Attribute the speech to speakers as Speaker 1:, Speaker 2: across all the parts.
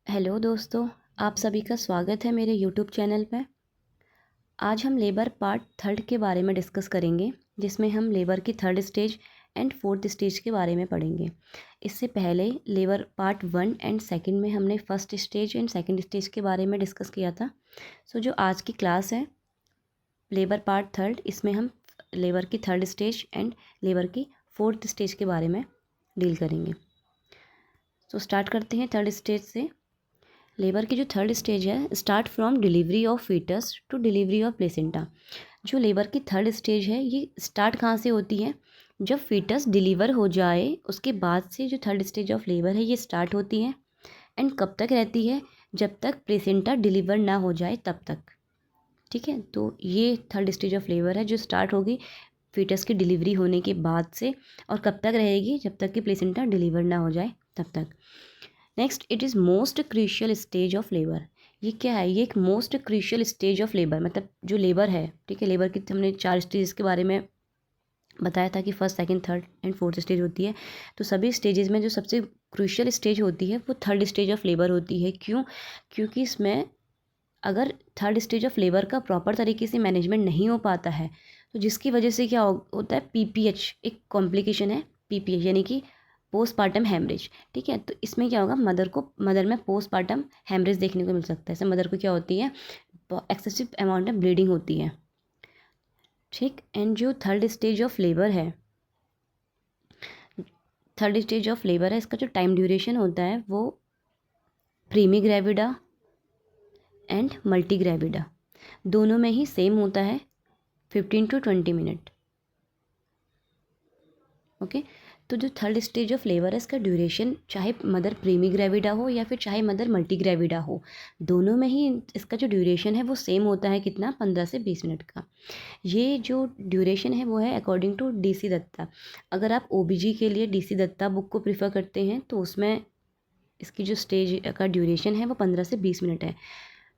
Speaker 1: Hello दोस्तों, आप सभी का स्वागत है मेरे यूट्यूब चैनल पर। आज हम लेबर पार्ट थर्ड के बारे में डिस्कस करेंगे, जिसमें हम लेबर की third stage and fourth stage के बारे में पढ़ेंगे। इससे पहले labour part one and second में हमने first stage and second stage के बारे में डिस्कस किया था। जो आज की क्लास है लेबर पार्ट थर्ड, इसमें हम लेबर की थर्ड स्टेज एंड लेबर की फोर्थ स्टेज के बारे में डील करेंगे। स्टार्ट करते हैं थर्ड स्टेज से। लेबर की जो थर्ड स्टेज है, start from delivery of foetus to delivery of placenta. जो लेबर की थर्ड स्टेज है, ये स्टार्ट कहाँ से होती है? जब फीटस डिलीवर हो जाए उसके बाद से जो थर्ड स्टेज ऑफ लेबर है ये स्टार्ट होती है। एंड कब तक रहती है? जब तक प्लेसेंटा डिलीवर ना हो जाए तब तक। ठीक है, तो ये थर्ड स्टेज ऑफ लेबर है जो स्टार्ट होगी फीटस की डिलीवरी होने के बाद से, और कब तक रहेगी? जब तक कि प्लेसेंटा डिलीवर ना हो जाए तब तक। Next, it is most crucial stage of labour. ये क्या है? ये एक most crucial stage of labour, मतलब जो लेबर है, ठीक है, लेबर की हमने 4 स्टेज के बारे में बताया था कि first, second, third and fourth stage होती है। तो सभी स्टेजेस में जो सबसे क्रूशियल स्टेज होती है वो थर्ड स्टेज ऑफ लेबर होती है। क्यों? क्योंकि इसमें अगर थर्ड स्टेज ऑफ लेबर का प्रॉपर तरीके से मैनेजमेंट नहीं हो पाता है तो जिसकी वजह से क्या होता है, पीपीएच एक कॉम्प्लिकेशन है। पीपीएच यानी कि पोस्टपार्टम हैमरेज। ठीक है, तो इसमें क्या होगा, मदर में पोस्टपार्टम हैमरेज देखने को मिल सकता है। इससे मदर को क्या होती है, एक्सेसिव अमाउंट में ब्लीडिंग होती है। ठीक, एंड जो थर्ड स्टेज ऑफ लेबर है, इसका जो टाइम ड्यूरेशन होता है वो प्रीमी ग्रेविडा एंड मल्टी ग्रेविडा दोनों में ही सेम होता है, 15 to 20 मिनट। ओके, तो जो थर्ड स्टेज ऑफ लेबर है इसका ड्यूरेशन चाहे मदर प्रीमी ग्रेविडा हो या फिर चाहे मदर मल्टी ग्रेविडा हो, दोनों में ही इसका जो ड्यूरेशन है वो सेम होता है। कितना? 15 से 20 मिनट का। ये जो ड्यूरेशन है वो है अकॉर्डिंग टू डीसी दत्ता। अगर आप ओबीजी के लिए डीसी दत्ता बुक को प्रीफर करते हैं तो उसमें इसकी जो स्टेज का ड्यूरेशन है वो 15 से 20 मिनट है।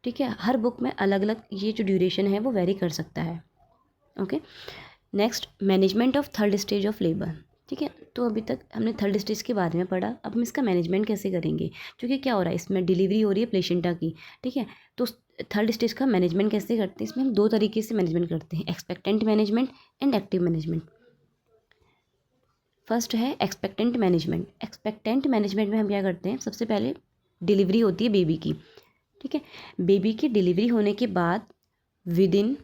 Speaker 1: ठीक है, हर बुक में अलग अलग ये जो ड्यूरेशन है वो वेरी कर सकता है। Okay, next, management of third stage of labour. ठीक है, तो अभी तक हमने थर्ड स्टेज के बारे में पढ़ा। अब हम इसका मैनेजमेंट कैसे करेंगे, क्योंकि क्या हो रहा है, इसमें डिलीवरी हो रही है प्लेसेंटा की। ठीक है, तो थर्ड स्टेज का मैनेजमेंट कैसे करते हैं? इसमें हम 2 तरीके से मैनेजमेंट करते हैं, expectant management and active management. First है एक्सपेक्टेंट मैनेजमेंट। एक्सपेक्टेंट मैनेजमेंट में हम क्या करते हैं, सबसे पहले डिलीवरी होती है बेबी की। ठीक है, बेबी की डिलीवरी होने के बाद विद इन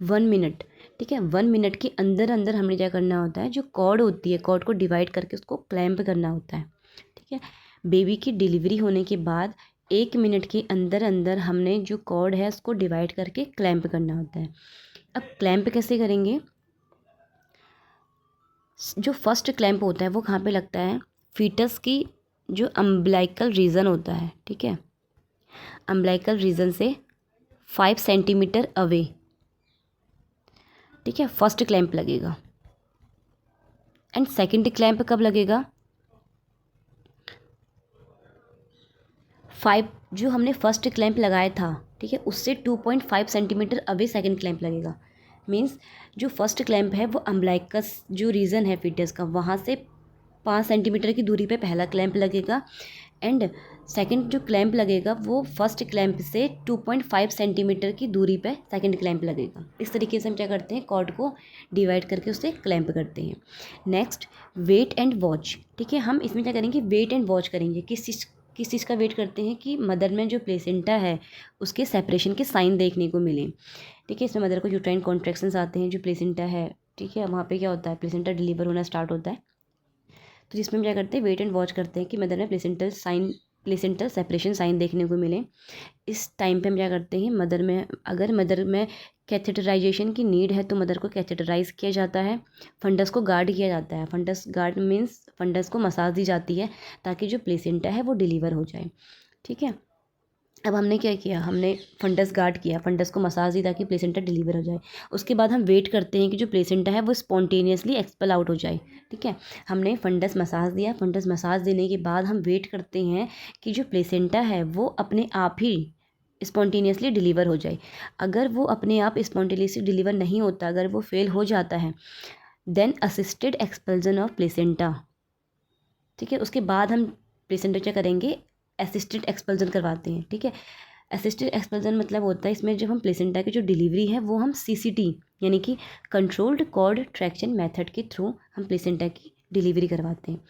Speaker 1: 1 मिनट, ठीक है, 1 मिनट के अंदर अंदर हमने क्या करना होता है, जो कॉर्ड होती है, कॉर्ड को डिवाइड करके उसको क्लैंप करना होता है। ठीक है, बेबी की डिलीवरी होने के बाद 1 मिनट के अंदर अंदर हमने जो कॉर्ड है उसको डिवाइड करके क्लैंप करना होता है। अब क्लैंप कैसे करेंगे? जो फर्स्ट क्लैंप होता है वो कहाँ पे लगता है? फीटस की जो अम्बिलाइकल रीजन होता है। ठीक है, अम्बिलाइकल रीजन से 5 सेंटीमीटर अवे, ठीक है, फर्स्ट क्लैंप लगेगा। एंड सेकंड क्लैंप कब लगेगा? 5, जो हमने फर्स्ट क्लैंप लगाया था, ठीक है, उससे 2.5 सेंटीमीटर अवे सेकंड क्लैंप लगेगा। मीन्स जो फर्स्ट क्लैंप है वो अम्बिलाइकस जो रीजन है फीटस का, वहाँ से 5 सेंटीमीटर की दूरी पे पहला क्लैंप लगेगा। एंड सेकंड जो क्लैंप लगेगा वो फर्स्ट क्लैंप से 2.5 सेंटीमीटर की दूरी पे सेकंड क्लैंप लगेगा। इस तरीके से हम क्या करते हैं, कॉर्ड को डिवाइड करके उससे क्लैंप करते हैं। Next, wait and watch. ठीक है, हम इसमें क्या करेंगे, वेट एंड वॉच करेंगे। किस चीज़ का वेट करते हैं कि मदर में जो प्लेसेंटा है उसके सेपरेशन के साइन देखने को मिले। ठीक है, इसमें मदर को यूट्राइन कॉन्ट्रैक्शंस आते हैं, जो प्लेसेंटा है, ठीक है, वहाँ पे क्या होता है, प्लेसेंटा डिलीवर होना स्टार्ट होता है। तो जिसमें हम क्या करते हैं, वेट एंड वॉच करते हैं कि मदर में प्लेसेंटल सेपरेशन साइन देखने को मिले। इस टाइम पे हम क्या करते हैं, अगर मदर में कैथेटराइजेशन की नीड है तो मदर को कैथेटराइज किया जाता है, फंडस को गार्ड किया जाता है। फंडस गार्ड मीन्स फंडस को मसाज दी जाती है ताकि जो प्लेसेंटा है वो डिलीवर हो जाए। ठीक है, अब हमने क्या किया, हमने फंडस गार्ड किया, फंडस को मसाज दी ताकि प्लेसेंटा डिलीवर हो जाए। उसके बाद हम वेट करते हैं कि जो प्लेसेंटा है वो स्पॉन्टेनियसली एक्सपेल आउट हो जाए। ठीक है, हमने फंडस मसाज दिया, फंडस मसाज देने के बाद हम वेट करते हैं कि जो प्लेसेंटा है वो अपने आप ही स्पॉन्टेनियसली डिलीवर हो जाए। अगर वो अपने आप स्पॉन्टेनियसली डिलीवर नहीं होता, अगर वो फेल हो जाता है, then assisted expulsion of placenta ठीक है। उसके बाद हम प्लेसेंटा क्या करेंगे, असिस्टेड एक्सपल्जन करवाते हैं। ठीक है। असिस्टेड एक्सपल्जन मतलब होता है इसमें जब हम प्लेसेंटा की जो डिलीवरी है वो हम CCT यानी कि कंट्रोल्ड कॉर्ड ट्रैक्शन मेथड के थ्रू हम प्लेसेंटा की डिलीवरी करवाते हैं।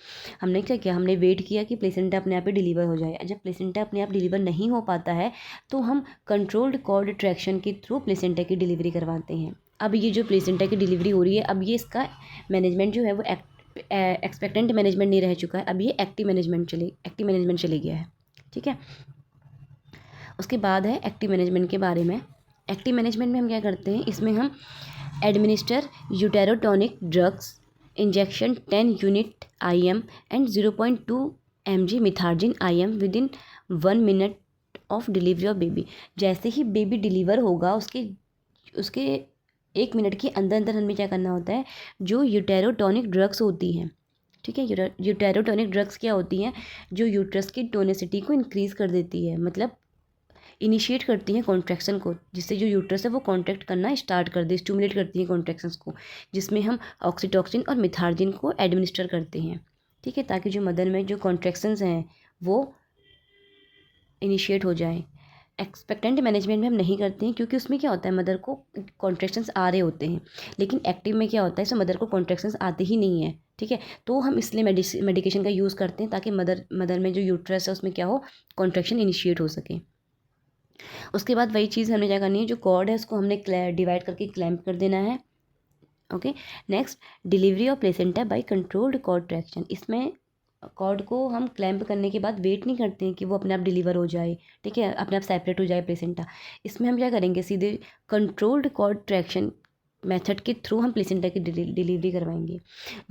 Speaker 1: हमने क्या किया, हमने वेट किया कि प्लेसेंटा अपने आप ही डिलीवर हो जाए। जब प्लेसेंटा अपने आप डिलीवर नहीं हो पाता है तो हम कंट्रोल्ड कॉर्ड ट्रैक्शन के थ्रू प्लेसेंटा की डिलीवरी करवाते हैं। अब ये जो प्लेसेंटा की डिलीवरी हो रही है, अब ये इसका मैनेजमेंट जो है वो एक्सपेक्टेंट मैनेजमेंट नहीं रह चुका है, अब ये एक्टिव मैनेजमेंट चले गया है। ठीक है। उसके बाद है एक्टिव मैनेजमेंट के बारे में। एक्टिव मैनेजमेंट में हम क्या करते हैं, इसमें हम administer uterotonic drugs injection 10 unit IM and 0.2 mg methergine IM with in 1 minute of delivery of baby. जैसे ही बेबी डिलीवर होगा उसके 1 मिनट के अंदर अंदर हमें क्या करना होता है, जो यूटेरोटोनिक ड्रग्स होती हैं। ठीक है। यूटेरोटोनिक ड्रग्स क्या होती हैं, जो यूट्रस की टोनिसिटी को इंक्रीज़ कर देती है, मतलब इनिशिएट करती हैं कॉन्ट्रैक्शन को, जिससे जो यूट्रस है वो कॉन्ट्रैक्ट करना स्टार्ट कर दे, स्टिमुलेट करती हैं कॉन्ट्रैक्शंस को, जिसमें हम ऑक्सीटोसिन और मिथार्जिन को एडमिनिस्टर करते हैं। ठीक है। ताकि जो मदर में जो कॉन्ट्रैक्शंस हैं वो इनिशिएट हो जाए। एक्सपेक्टेंट मैनेजमेंट में हम नहीं करते हैं क्योंकि उसमें क्या होता है, मदर को कॉन्ट्रैक्शंस आ रहे होते हैं, लेकिन एक्टिव में क्या होता है, इसमें मदर को कॉन्ट्रैक्शंस आते ही नहीं है। ठीक है। तो हम इसलिए मेडिकेशन का यूज़ करते हैं ताकि मदर में जो यूट्रस है उसमें क्या हो, कॉन्ट्रैक्शन इनिशिएट हो सके। उसके बाद वही चीज़ हमें क्या करनी है, जो कॉर्ड है उसको हमने डिवाइड करके क्लैम्प कर देना है। Okay. Next, delivery of placenta by controlled cord traction. इसमें कॉर्ड को हम क्लैम्प करने के बाद वेट नहीं करते हैं कि वो अपने आप डिलीवर हो जाए। ठीक है, अपने आप सेपरेट हो जाए प्लेसेंटा। इसमें हम क्या करेंगे, सीधे कंट्रोल्ड कॉर्ड ट्रैक्शन मेथड के थ्रू हम प्लेसेंटा की डिलीवरी करवाएंगे।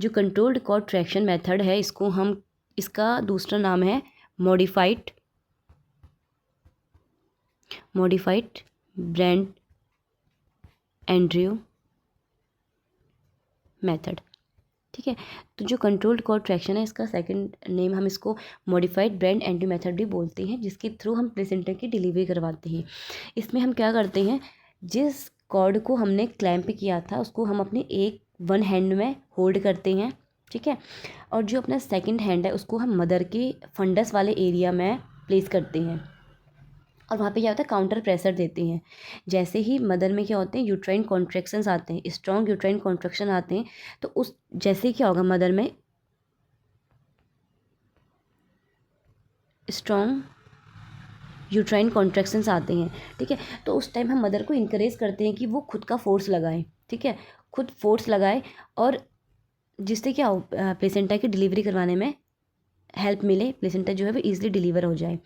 Speaker 1: जो कंट्रोल्ड कॉर्ड ट्रैक्शन मेथड है, इसका दूसरा नाम है मॉडिफाइड ब्रेंट एंड्रयू मेथड। ठीक है। तो जो कंट्रोल्ड कॉर्ड ट्रैक्शन है, इसका सेकंड नेम हम इसको मॉडिफाइड ब्रेंट एंड्रयू मेथड भी बोलते हैं, जिसके थ्रू हम प्लेसेंटा की डिलीवरी करवाते हैं। इसमें हम क्या करते हैं, जिस कॉर्ड को हमने क्लैम्प किया था उसको हम अपने वन हैंड में होल्ड करते हैं। ठीक है। और जो अपना सेकंड हैंड है उसको हम मदर के फंडस वाले एरिया में प्लेस करते हैं और वहाँ पे क्या होता है, काउंटर प्रेशर देते हैं। जैसे ही मदर में क्या होते हैं, यूट्राइन कॉन्ट्रैक्शंस आते हैं, स्ट्रॉन्ग यूट्राइन कॉन्ट्रैक्शन आते हैं, तो उस जैसे ही क्या होगा, मदर में स्ट्रॉन्ग यूट्राइन कॉन्ट्रैक्शंस आते हैं। ठीक है। तो उस टाइम हम मदर को इनकरेज करते हैं कि वो खुद का फोर्स लगाए। ठीक है, खुद फोर्स लगाए, और जिससे क्या हो, प्लेसेंटा की डिलीवरी करवाने में हेल्प मिले, प्लेसेंटा जो है वो ईजिली डिलीवर हो जाए।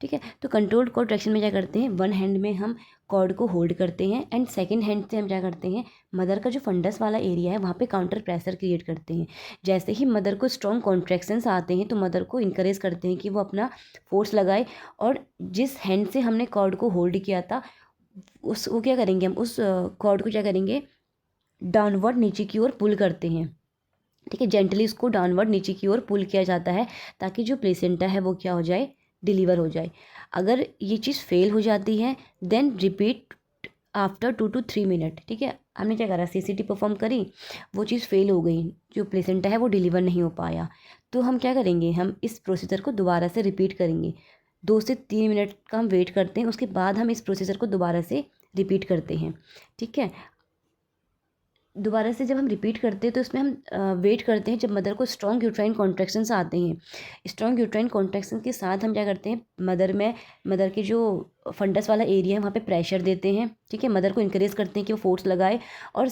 Speaker 1: ठीक है। तो कंट्रोल्ड कॉर्ड ट्रैक्शन में क्या करते हैं, वन हैंड में हम कॉर्ड को होल्ड करते हैं एंड सेकंड हैंड से हम क्या करते हैं, मदर का जो फंडस वाला एरिया है वहाँ पे काउंटर प्रेशर क्रिएट करते हैं। जैसे ही मदर को स्ट्रॉन्ग कॉन्ट्रैक्शंस आते हैं तो मदर को इनकरेज करते हैं कि वो अपना फोर्स लगाए, और जिस हैंड से हमने कॉर्ड को होल्ड किया था वो क्या करेंगे, हम उस कॉर्ड को क्या करेंगे, डाउनवर्ड नीचे की ओर पुल करते हैं। ठीक है, जेंटली उसको डाउनवर्ड नीचे की ओर पुल किया जाता है ताकि जो प्लेसेंटा है वो क्या हो जाए, डिलीवर हो जाए। अगर ये चीज़ फेल हो जाती है then repeat after 2 to 3 minute. ठीक है, हमने क्या करा, CCT परफॉर्म करी, वो चीज़ फेल हो गई, जो प्लेसेंटा है वो डिलीवर नहीं हो पाया, तो हम क्या करेंगे, हम इस प्रोसीजर को दोबारा से रिपीट करेंगे। 2 से 3 मिनट का हम वेट करते हैं, उसके बाद हम इस प्रोसीजर को दोबारा से रिपीट करते हैं। ठीक है। दोबारा से जब हम रिपीट करते हैं तो इसमें हम वेट करते हैं जब मदर को स्ट्रॉन्ग यूट्राइन कॉन्ट्रैक्शंस आते हैं। स्ट्रॉन्ग यूट्राइन कॉन्ट्रैक्शन के साथ हम क्या करते हैं, मदर के जो फंडस वाला एरिया है वहाँ पे प्रेशर देते हैं। ठीक है, मदर को इंकरेज करते हैं कि वो फोर्स लगाए, और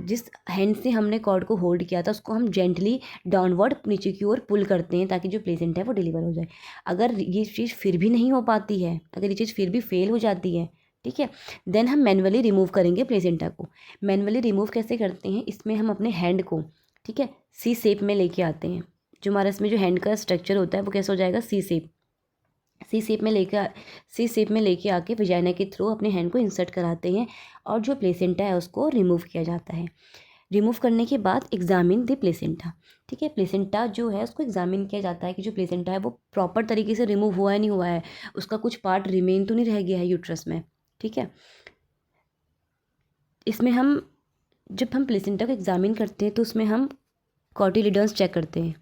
Speaker 1: जिस हैंड से हमने कॉर्ड को होल्ड किया था उसको हम जेंटली डाउनवर्ड नीचे की ओर पुल करते हैं ताकि जो प्लेसेंट है वो डिलीवर हो जाए। अगर ये चीज़ फिर भी नहीं हो पाती है, अगर ये चीज़ फिर भी फेल हो जाती है, ठीक है, देन हम मैनुअली रिमूव करेंगे प्लेसेंटा को। मैनुअली रिमूव कैसे करते हैं, इसमें हम अपने हैंड को, ठीक है, सी शेप में लेके आते हैं। जो हमारा इसमें जो हैंड का स्ट्रक्चर होता है वो कैसे हो जाएगा, सी शेप में लेके आके वजाइना के थ्रू अपने हैंड को इंसर्ट कराते हैं और जो प्लेसेंटा है उसको रिमूव किया जाता है। रिमूव करने के बाद एग्जामिन द प्लेसेंटा। ठीक है, प्लेसेंटा जो है उसको एग्जामिन किया जाता है कि जो प्लेसेंटा है वो प्रॉपर तरीके से रिमूव हुआ है नहीं हुआ है, उसका कुछ पार्ट रिमेन तो नहीं रह गया है यूट्रस में। ठीक है, इसमें जब हम प्लेसेंटा को एग्जामिन करते हैं तो उसमें हम कॉटिलिडन्स चेक करते हैं।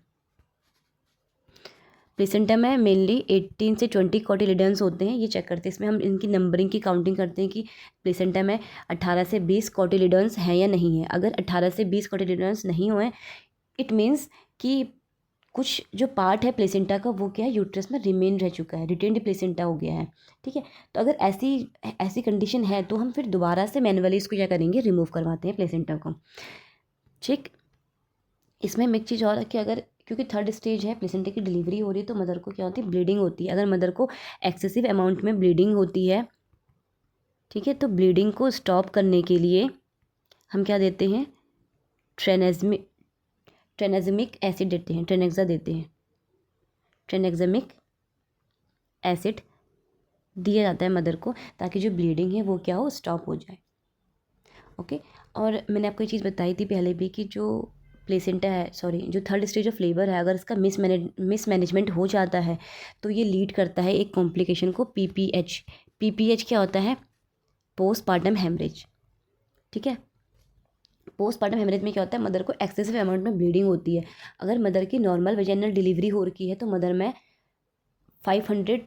Speaker 1: प्लेसेंटा में मेनली 18 से 20 कोटिलिडन्स होते हैं, ये चेक करते हैं। इसमें हम इनकी नंबरिंग की काउंटिंग करते हैं कि प्लेसेंटा में 18 से 20 कोटिलिडन्स हैं या नहीं है। अगर 18 से 20 कोटिलिडन्स नहीं हुए, इट मीन्स कि कुछ जो पार्ट है प्लेसेंटा का वो क्या है, यूट्रस में रिमेन रह चुका है, रिटेन्ड प्लेसेंटा हो गया है, ठीक है। तो अगर ऐसी ऐसी कंडीशन है तो हम फिर दोबारा से मैनुअली इसको क्या करेंगे, रिमूव करवाते हैं प्लेसेंटा को, ठीक। इसमें एक चीज़ और है कि अगर, क्योंकि थर्ड स्टेज है, प्लेसेंटा की डिलीवरी हो रही है, तो मदर को क्या होती है, ब्लीडिंग होती है। अगर मदर को एक्सेसिव अमाउंट में ब्लीडिंग होती है, ठीक है, तो ब्लीडिंग को स्टॉप करने के लिए हम क्या देते हैं, ट्रेनेक्ज़मिक एसिड देते हैं, ट्रेनेक्सा देते हैं, ट्रेनेक्ज़मिक एसिड दिया जाता है मदर को, ताकि जो ब्लीडिंग है वो क्या हो, स्टॉप हो जाए, ओके। और मैंने आपको ये चीज़ बताई थी पहले भी कि जो प्लेसेंटा है, सॉरी, जो थर्ड स्टेज ऑफ लेबर है, अगर इसका मिसमैनेजमेंट हो जाता है तो ये लीड करता है एक कॉम्प्लिकेशन को, पीपीएच। पीपीएच क्या होता है, पोस्टपार्टम हेमरेज, ठीक है। पोस्टपार्टम हेमरेज में क्या होता है, मदर को एक्सेसिव अमाउंट में ब्लीडिंग होती है। अगर मदर की नॉर्मल वेजाइनल डिलीवरी हो रखी है तो मदर में 500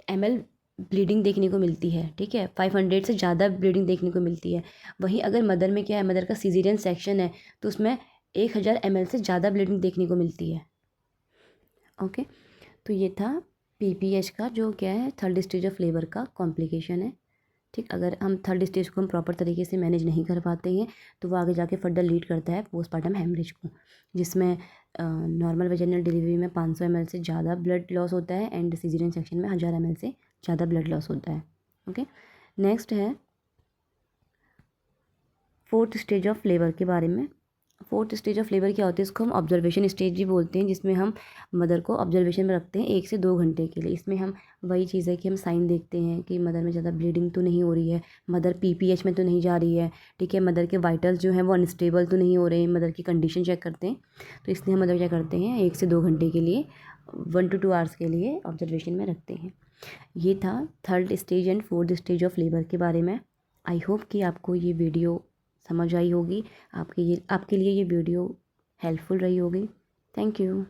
Speaker 1: ml ब्लीडिंग देखने को मिलती है, ठीक है, 500 से ज़्यादा ब्लीडिंग देखने को मिलती है। वहीं अगर मदर में क्या है, मदर का सीजेरियन सेक्शन है तो उसमें 1000 ml से ज़्यादा ब्लीडिंग देखने को मिलती है, ओके। तो ये था पीपीएच का, जो क्या है, थर्ड स्टेज ऑफ लेबर का कॉम्प्लिकेशन है, ठीक। अगर हम थर्ड स्टेज को हम प्रॉपर तरीके से मैनेज नहीं कर पाते हैं तो वो आगे जाके फर्दर लीड करता है पोस्टपार्टम हेमरेज को, जिसमें नॉर्मल वेजाइनल डिलीवरी में 500 ml से ज़्यादा ब्लड लॉस होता है एंड सीजरियन सेक्शन में 1000 ml से ज़्यादा ब्लड लॉस होता है, ओके। नेक्स्ट है फोर्थ स्टेज ऑफ लेबर के बारे में। फोर्थ स्टेज ऑफ लेबर क्या होती है, इसको हम ऑब्जर्वेशन स्टेज भी बोलते हैं, जिसमें हम मदर को ऑब्जर्वेशन में रखते हैं 1 से 2 घंटे के लिए। इसमें हम वही चीज़ है कि हम साइन देखते हैं कि मदर में ज़्यादा ब्लीडिंग तो नहीं हो रही है, मदर पीपीएच में तो नहीं जा रही है, ठीक है, मदर के वाइटल्स जो हैं वो अनस्टेबल तो नहीं हो रहे हैं, मदर की कंडीशन चेक करते हैं। तो इसलिए हम मदर क्या करते हैं, 1 से 2 घंटे के लिए, 1 to 2 आवर्स के लिए ऑब्जर्वेशन में रखते हैं। ये था third stage and fourth stage of labour के बारे में। आई होप कि आपको ये वीडियो समझ आई होगी, आपके लिए ये वीडियो हेल्पफुल रही होगी। Thank you.